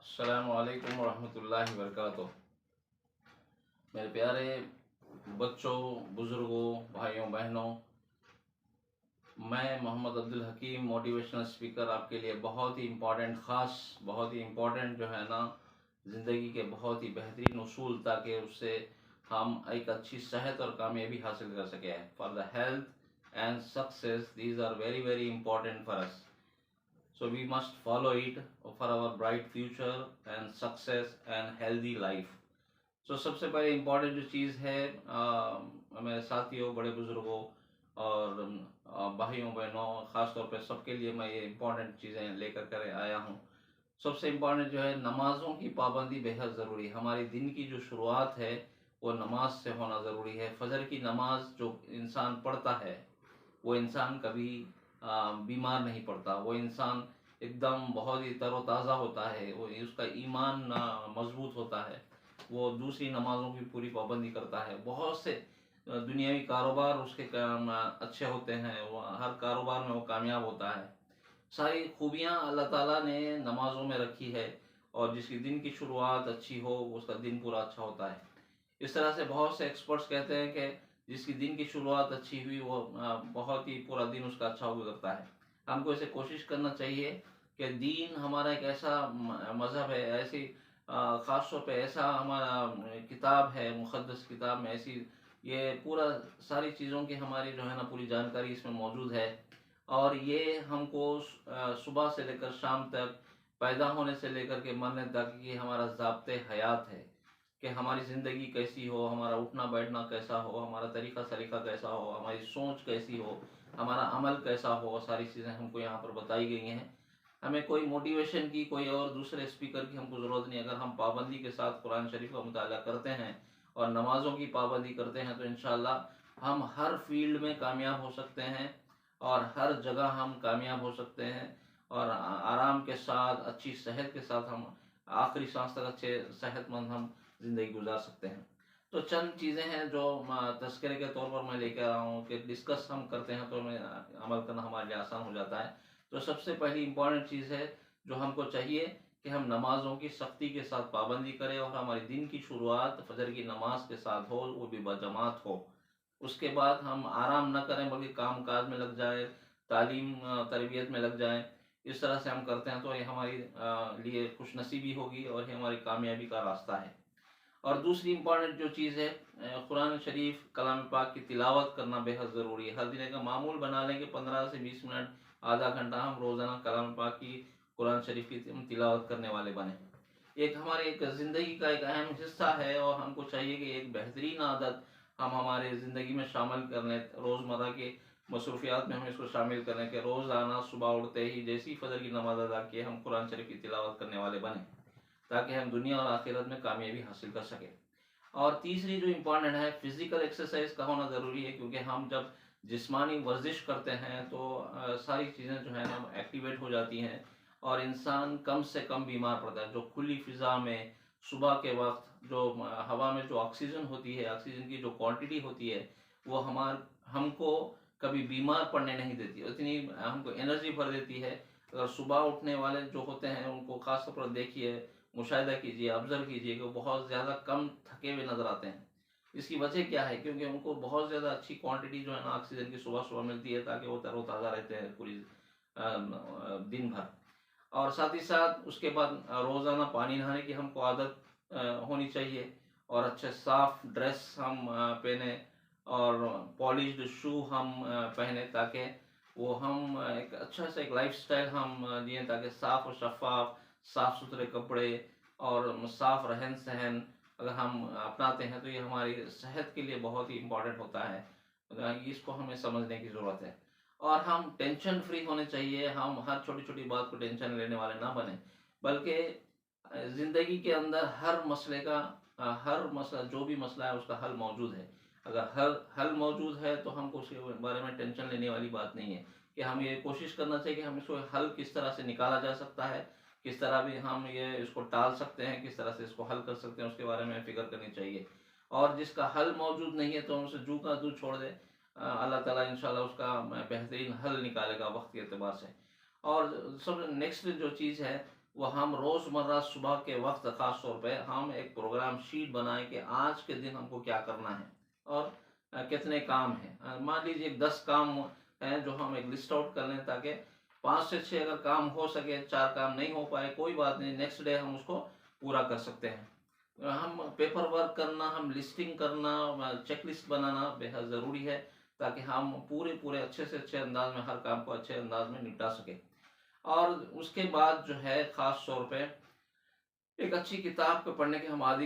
अस्सलामु अलैकुम वरहमतुल्लाहि वबरकातुह। मेरे प्यारे बच्चों, बुज़ुर्गों, भाइयों बहनों, मैं मोहम्मद अब्दुल हकीम मोटिवेशनल स्पीकर आपके लिए बहुत ही इम्पोर्टेंट जो है ना, ज़िंदगी के बहुत ही बेहतरीन उसूल, ताकि उससे हम एक अच्छी सेहत और कामयाबी हासिल कर सकें। For the health and success these are very very important for us, so we must follow it for our bright future and success and healthy life. So सबसे पहले इम्पोर्टेंट जो चीज़ है, मेरे साथियों, बड़े बुजुर्गों और भाइयों बहनों, ख़ास तौर पे सबके लिए मैं ये इम्पोर्टेंट चीज़ें लेकर कर आया हूँ। सबसे इम्पोर्टेंट जो है, नमाज़ों की पाबंदी बेहद ज़रूरी है। हमारी दिन की जो शुरुआत है वो नमाज से होना ज़रूरी है। फजर की नमाज जो इंसान पढ़ता है वो इंसान कभी बीमार नहीं पड़ता। वो इंसान एकदम बहुत ही तरोताज़ा होता है, वो उसका ईमान मजबूत होता है। वो दूसरी नमाज़ों की पूरी पाबंदी करता है। बहुत से दुनियावी कारोबार उसके अच्छे होते हैं, वो हर कारोबार में वो कामयाब होता है। सारी खूबियाँ अल्लाह ताला ने नमाज़ों में रखी है, और जिसकी दिन की शुरुआत अच्छी हो उसका दिन पूरा अच्छा होता है। इस तरह से बहुत से एक्सपर्ट्स कहते हैं कि जिसकी दिन की शुरुआत अच्छी हुई वो बहुत ही पूरा दिन उसका अच्छा गुजरता है। हमको इसे कोशिश करना चाहिए कि दीन हमारा एक ऐसा मज़हब है, ऐसी ख़ास तौर पे ऐसा हमारा किताब है, मुक़द्दस किताब में ऐसी ये पूरा सारी चीज़ों की हमारी जो है ना पूरी जानकारी इसमें मौजूद है। और ये हमको सुबह से लेकर शाम तक, पैदा होने से लेकर के मरने तक, ये हमारा ज़ाब्ते हयात है कि हमारी ज़िंदगी कैसी हो, हमारा उठना बैठना कैसा हो, हमारा तरीक़ा सलीक़ा कैसा हो, हमारी सोच कैसी हो, हमारा अमल कैसा हो, सारी चीज़ें हमको यहाँ पर बताई गई हैं। हमें कोई मोटिवेशन की, कोई और दूसरे स्पीकर की हमको ज़रूरत नहीं। अगर हम पाबंदी के साथ कुरान शरीफ का मुताला करते हैं और नमाज़ों की पाबंदी करते हैं तो इंशाअल्लाह हम हर फील्ड में कामयाब हो सकते हैं और हर जगह हम कामयाब हो सकते हैं, और आराम के साथ, अच्छी सेहत के साथ हम आखिरी सांस तक अच्छे सेहतमंद हम ज़िंदगी गुजार सकते हैं। तो चंद चीज़ें हैं जो तज़किरे के तौर पर मैं लेकर आया हूँ कि डिस्कस हम करते हैं तो हमें अमल करना हमारे लिए आसान हो जाता है। तो सबसे पहली इम्पॉर्टेंट चीज़ है जो हमको चाहिए कि हम नमाज़ों की सख्ती के साथ पाबंदी करें, और हमारे दिन की शुरुआत फजर की नमाज के साथ हो, वो भी बजमात हो। उसके बाद हम आराम ना करें बल्कि काम काज में लग जाए, तालीम तरबियत में लग जाएं। इस तरह से हम करते हैं तो ये हमारी लिए खुशनसीबी होगी और ये हमारी कामयाबी का रास्ता है। और दूसरी इम्पॉर्टेंट जो चीज़ है, कुरान शरीफ कलाम पाक की तिलावत करना बेहद ज़रूरी है। हर दिन का मामूल बना लें कि 15 से 20 मिनट, आधा घंटा हम रोज़ाना कलाम पाक की, कुरान शरीफ की तिलावत करने वाले बने। एक हमारे एक ज़िंदगी का एक अहम हिस्सा है, और हमको चाहिए कि एक बेहतरीन आदत हम हमारे ज़िंदगी में शामिल कर लें। रोज़मर्रा के मसरूफियात में हम इसको शामिल करें कि रोज़ाना सुबह उठते ही जैसे ही फजर की नमाज अदा किए हम कुरान शरीफ की तिलावत करने वाले बने, ताकि हम दुनिया और आखिरत में कामयाबी हासिल कर सकें। और तीसरी जो इम्पॉर्टेंट है, फिज़िकल एक्सरसाइज का होना ज़रूरी है, क्योंकि हम जब जिस्मानी वर्जिश करते हैं तो सारी चीज़ें जो है ना एक्टिवेट हो जाती हैं, और इंसान कम से कम बीमार पड़ता है। जो खुली फ़िज़ा में सुबह के वक्त जो हवा में जो ऑक्सीजन होती है, ऑक्सीजन की जो क्वांटिटी होती है, वो हमको कभी बीमार पड़ने नहीं देती, इतनी हमको एनर्जी भर देती है। अगर सुबह उठने वाले जो होते हैं उनको खास तौर पर देखिए, मुशाहिदा कीजिए, ऑब्ज़र्व कीजिए कि वो बहुत ज़्यादा कम थके हुए नज़र आते हैं। इसकी वजह क्या है? क्योंकि उनको बहुत ज़्यादा अच्छी क्वांटिटी जो है ना ऑक्सीजन की सुबह-सुबह मिलती है, ताकि वो तरोताज़ा रहते हैं पूरी दिन भर। और साथ ही साथ उसके बाद रोज़ाना पानी नहाने की हमको आदत होनी चाहिए, और अच्छे साफ़ ड्रेस हम पहने, और पॉलिश्ड शू हम पहने, ताकि वो हम एक अच्छा सा एक लाइफ़स्टाइल हम जिएँ, ताकि साफ़ और शफ़ाफ़, साफ़ सुथरे कपड़े और साफ़ रहन-सहन अगर हम अपनाते हैं तो ये हमारी सेहत के लिए बहुत ही इम्पोर्टेंट होता है। इसको हमें समझने की ज़रूरत है। और हम टेंशन फ्री होने चाहिए, हम हर छोटी-छोटी बात को टेंशन लेने वाले ना बनें, बल्कि ज़िंदगी के अंदर हर मसले का हर मसला, जो भी मसला है उसका हल मौजूद है। अगर हल मौजूद है तो हमको उसके बारे में टेंशन लेने वाली बात नहीं है, कि हम ये कोशिश करना चाहिए कि हम इसको हल किस तरह से निकाला जा सकता है, किस तरह भी हम ये इसको टाल सकते हैं, किस तरह से इसको हल कर सकते हैं, उसके बारे में फ़िक्र करनी चाहिए। और जिसका हल मौजूद नहीं है तो हम उसे जू का तू छोड़ दें। अल्लाह ताला इंशाल्लाह उसका बेहतरीन हल निकालेगा वक़्त के एतबार से। और सब नेक्स्ट जो चीज़ है, वो हम रोज़मर्रा सुबह के वक्त ख़ास तौर पे हम एक प्रोग्राम शीट बनाएं कि आज के दिन हमको क्या करना है और कितने काम हैं। मान लीजिए 10 काम हैं जो हम एक लिस्ट आउट कर लें, ताकि 5 से 6 अगर काम हो सके, 4 काम नहीं हो पाए कोई बात नहीं, नेक्स्ट डे हम उसको पूरा कर सकते हैं। हम पेपर वर्क करना, हम लिस्टिंग करना, चेक लिस्ट बनाना बेहद ज़रूरी है, ताकि हम पूरे अच्छे से अच्छे अंदाज में हर काम को अच्छे अंदाज में निपटा सकें। और उसके बाद जो है ख़ास तौर पे एक अच्छी किताब को पढ़ने के हम आदी